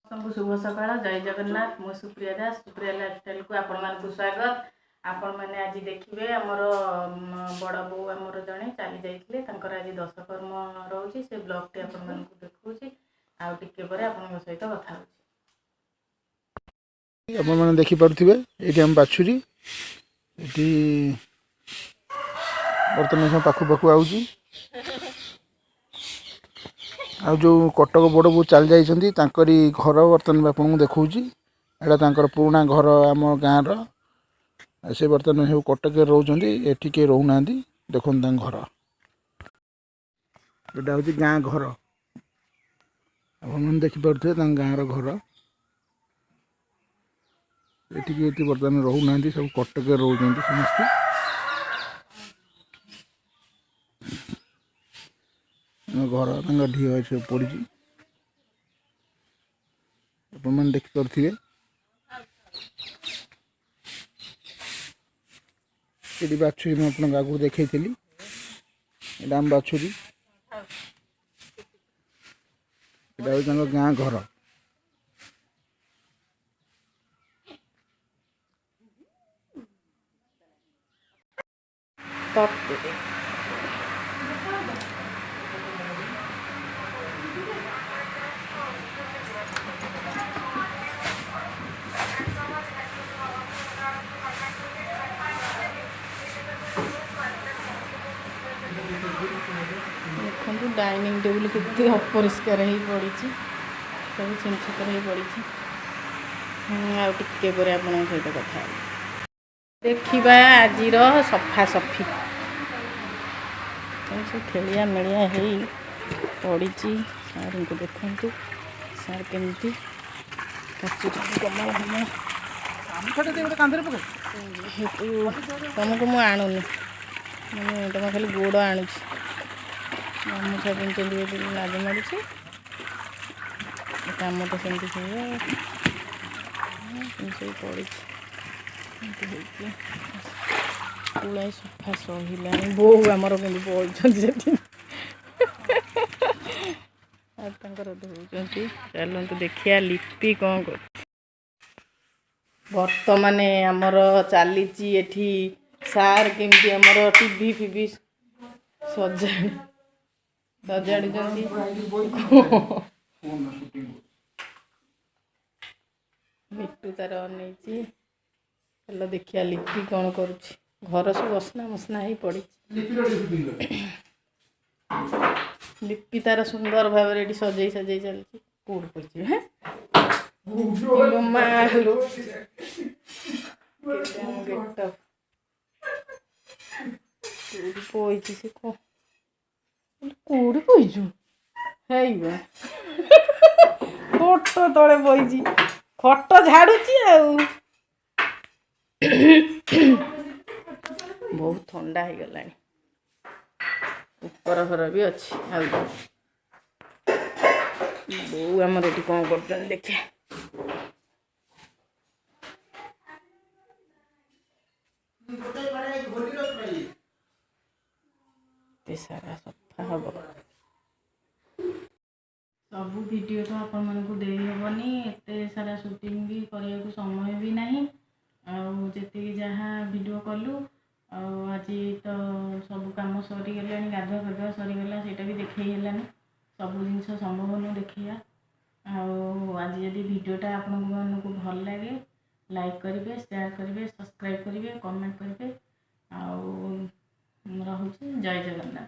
सबको शुभ सकाळ जय जगन्नाथ मु सुप्रिया दास सुप्रिया लाइफस्टाइल को आपण मानक स्वागत। आपण मैंने आज देखिए आमर बड़ बो आमर जड़े चली जाइए आज दशकर्म रोचे से ब्लॉग टी आपण मानक देखुची आउ टिके परे आपण सहित कथा आपण माने देखि पारथिबे एठी हम बाछुरी एठी बर्तमान हम पाखु पाखु आउची आ जो कटक बड़ बो चल जाइछंती तांकरी घर बर्तमान आपन को देखौची एटा तांकर पुराना घर आम गाँव रो से बर्तमान सब कटक रोचंती एठी के रहू नांदी देखन तां घर एटा होची गाँ घर आपन देखि पारथिबे तां गाँ रो घर एठी के बर्तमान रहू नांदी सब कटक रोचंती समस्त घर ढी सब पड़ी अपन देख पारे ये बाछुरी मुझे अपने आगू देखी आम बाछुरी गाँ घर देखो डाइनिंग टेबल के अपरिष्कार हो पड़ी सब छिनछतर हो पड़ी आगे पर आप सहित कथा देखा आज सफा सफी सब खेलिया मेलिया हो पड़ी सार को देखु सार केमती तुमको मुझे आणुनी मैंने तुम खाली गोड़ आणुची गामुछा पिंधि लाज मारूँ कम तो सेमती सब पड़ी पुला सफा सहला बो आमर कि पड़े धोती चलते देखिया लिपि कौन कर बर्तमान आमर चली एठी सार केमती आमर टीवी फिवी सजाड़ सजाड़ी मिट्टू तार अनैची चल देखिया लिपि कौन करुच्ची घर सब असना मसना ही पड़ी लिपि तार सुंदर भाव सजई सजई चलती कौट पड़ी मालो पई से कौड़ी पईचु है खट तले बई खट झाड़ुची बहुत ठंडा हो गला ऊपर घर भी अच्छी बो आमर ये कौन कर देखे सारा सफा हम सब वीडियो तो आपण मानक दे हेबनी एते सारा शूटिंग भी करने को समय भी नहीं आती जहाँ वीडियो कलु आज तो सब कम सरीगला गाधुआ गाधुआ सरीगला से भी देखलानी सब जिनस संभव नु देखा आज जदि वीडियोटा आपण मानक भल लगे लाइक करेंगे शेयर करेंगे सब्सक्राइब करेंगे कमेंट करेंगे रोचे जय जगन्नाथ।